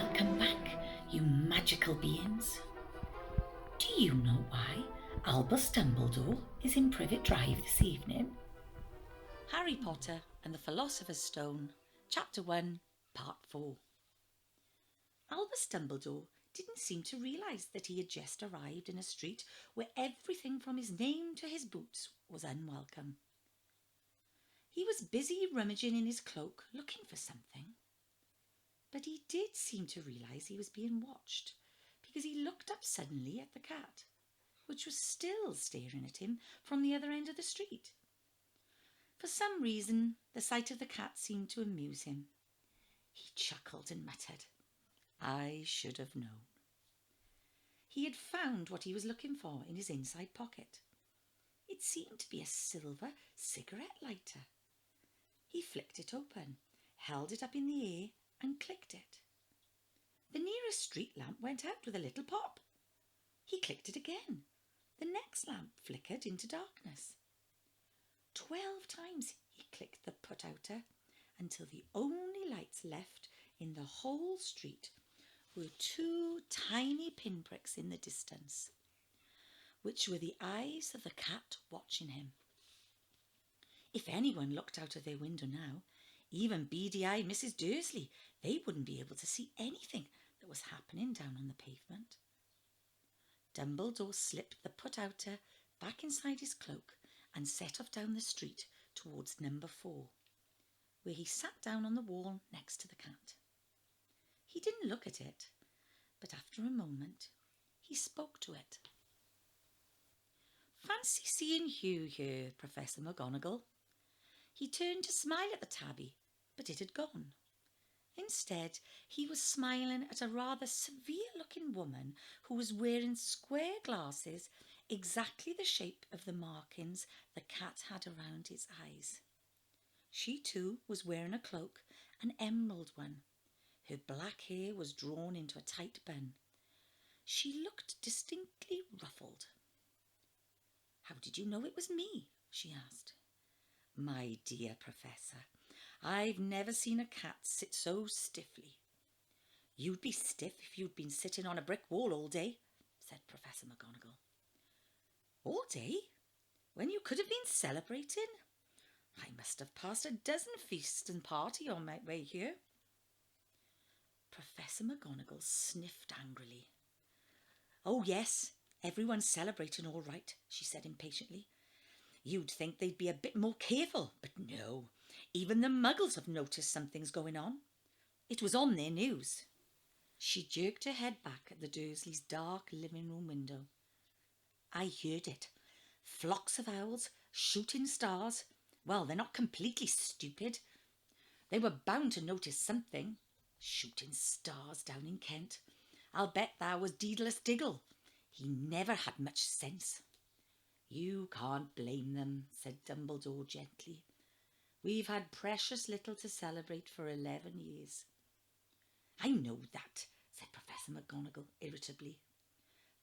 Welcome back, you magical beings. Do you know why Albus Dumbledore is in Privet Drive this evening? Harry Potter and the Philosopher's Stone, Chapter 1, Part 4. Albus Dumbledore didn't seem to realise that he had just arrived in a street where everything from his name to his boots was unwelcome. He was busy rummaging in his cloak looking for something. But he did seem to realise he was being watched, because he looked up suddenly at the cat, which was still staring at him from the other end of the street. For some reason, the sight of the cat seemed to amuse him. He chuckled and muttered, "I should have known." He had found what he was looking for in his inside pocket. It seemed to be a silver cigarette lighter. He flicked it open, held it up in the air and clicked it. The nearest street lamp went out with a little pop. He clicked it again. The next lamp flickered into darkness. 12 times he clicked the put-outer until the only lights left in the whole street were 2 tiny pinpricks in the distance, which were the eyes of the cat watching him. If anyone looked out of their window now, even beady-eyed Mrs. Dursley, they wouldn't be able to see anything that was happening down on the pavement. Dumbledore slipped the put-outer back inside his cloak and set off down the street towards number 4, where he sat down on the wall next to the cat. He didn't look at it, but after a moment he spoke to it. "Fancy seeing you here, Professor McGonagall." He turned to smile at the tabby, but it had gone. Instead, he was smiling at a rather severe-looking woman who was wearing square glasses exactly the shape of the markings the cat had around its eyes. She too was wearing a cloak, an emerald one. Her black hair was drawn into a tight bun. She looked distinctly ruffled. "How did you know it was me?" she asked. "My dear Professor, I've never seen a cat sit so stiffly." "You'd be stiff if you'd been sitting on a brick wall all day," said Professor McGonagall. "All day? When you could have been celebrating? I must have passed a dozen feasts and parties on my way here." Professor McGonagall sniffed angrily. "Oh yes, everyone's celebrating all right," she said impatiently. "You'd think they'd be a bit more careful, but no. Even the Muggles have noticed something's going on. It was on their news." She jerked her head back at the Dursleys' dark living room window. "I heard it. Flocks of owls, shooting stars. Well, they're not completely stupid. They were bound to notice something. Shooting stars down in Kent. I'll bet that was Daedalus Diggle. He never had much sense." "You can't blame them," said Dumbledore gently. "We've had precious little to celebrate for 11 years. "I know that," said Professor McGonagall irritably.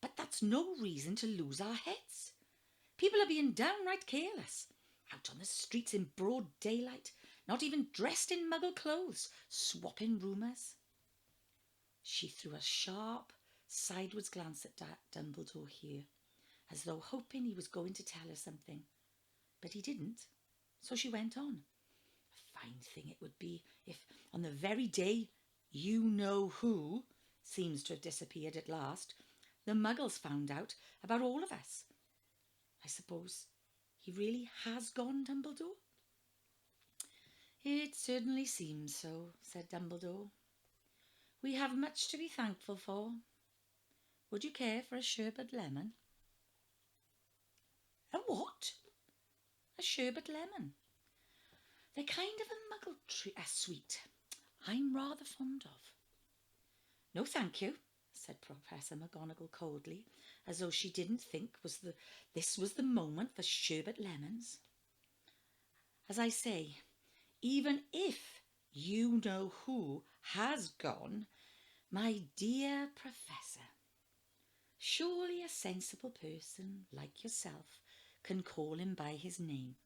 "But that's no reason to lose our heads. People are being downright careless, out on the streets in broad daylight, not even dressed in Muggle clothes, swapping rumours." She threw a sharp, sideways glance at Dumbledore here, as though hoping he was going to tell her something. But he didn't, so she went on. "A fine thing it would be if, on the very day you-know-who seems to have disappeared at last, the Muggles found out about all of us. I suppose he really has gone, Dumbledore?" "It certainly seems so," said Dumbledore. "We have much to be thankful for. Would you care for a sherbet lemon?" "A what?" "A sherbet lemon. They're kind of a Muggle sweet I'm rather fond of." "No, thank you," said Professor McGonagall coldly, as though she didn't think this was the moment for sherbet lemons. "As I say, even if you-know-who has gone, my dear Professor, surely a sensible person like yourself can call him by his name.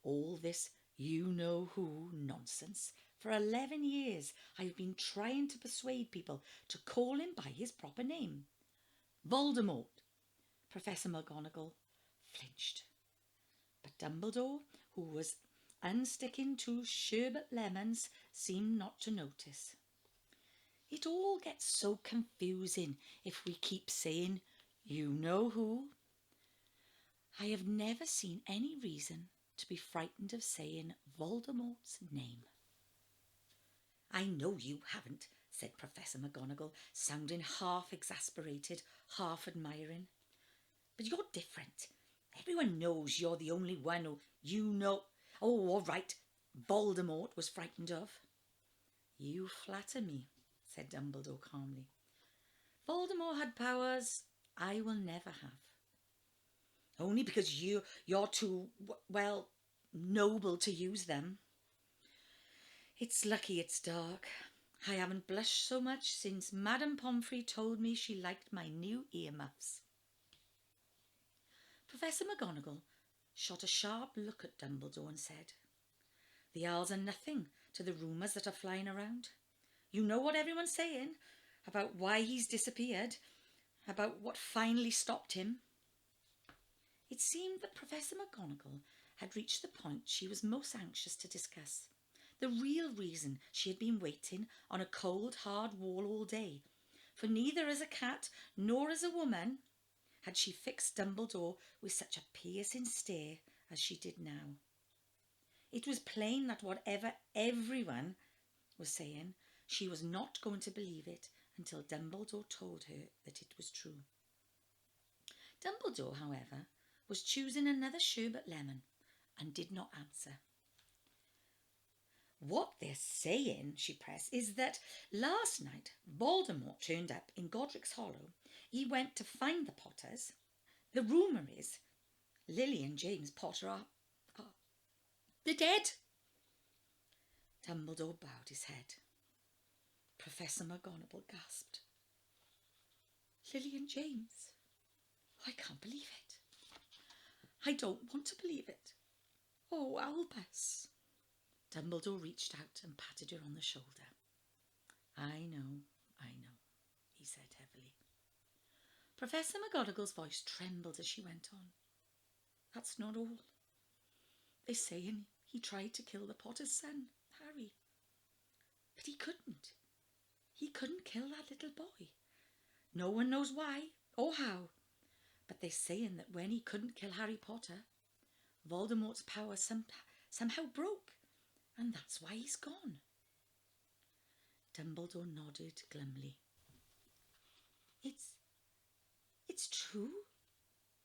All this you-know-who nonsense For 11 years I've been trying to persuade people to call him by his proper name. Voldemort. Professor McGonagall flinched. But Dumbledore, who was unsticking 2 sherbet lemons, seemed not to notice. It all gets so confusing if we keep saying, "You know who." I have never seen any reason to be frightened of saying Voldemort's name. "I know you haven't," said Professor McGonagall, sounding half exasperated, half admiring. "But you're different. Everyone knows you're the only one who you know. Oh, all right, Voldemort was frightened of." "You flatter me," said Dumbledore calmly. "Voldemort had powers I will never have. Only because you're too, well, noble to use them. It's lucky it's dark. I haven't blushed so much since Madame Pomfrey told me she liked my new earmuffs." Professor McGonagall shot a sharp look at Dumbledore and said, "The owls are nothing to the rumours that are flying around. You know what everyone's saying about why he's disappeared, about what finally stopped him." It seemed that Professor McGonagall had reached the point she was most anxious to discuss, the real reason she had been waiting on a cold, hard wall all day, for neither as a cat nor as a woman had she fixed Dumbledore with such a piercing stare as she did now. It was plain that whatever everyone was saying, she was not going to believe it until Dumbledore told her that it was true. Dumbledore, however, was choosing another sherbet lemon and did not answer. "What they're saying," she pressed, "is that last night Voldemort turned up in Godric's Hollow. He went to find the Potters. The rumour is Lily and James Potter are they're dead." Dumbledore bowed his head. Professor McGonagall gasped. "Lily and James? I can't believe it. I don't want to believe it. Oh, Albus." Dumbledore reached out and patted her on the shoulder. I know, he said heavily. Professor McGonagall's voice trembled as she went on. "That's not all. They're saying he tried to kill the Potter's son, Harry. But he couldn't. He couldn't kill that little boy. No one knows why or how, but they're saying that when he couldn't kill Harry Potter, Voldemort's power somehow broke, and that's why he's gone." Dumbledore nodded glumly. It's true?"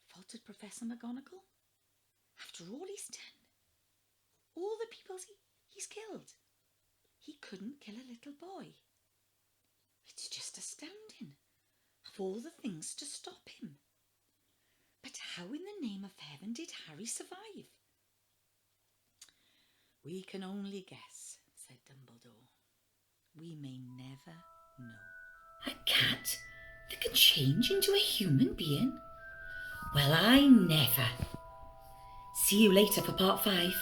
faltered Professor McGonagall. "After all he's done, all the people he's killed, he couldn't kill a little boy. It's just astounding, of all the things to stop him. But how in the name of heaven did Harry survive?" "We can only guess," said Dumbledore. "We may never know." A cat that can change into a human being? Well, I never. See you later for part 5.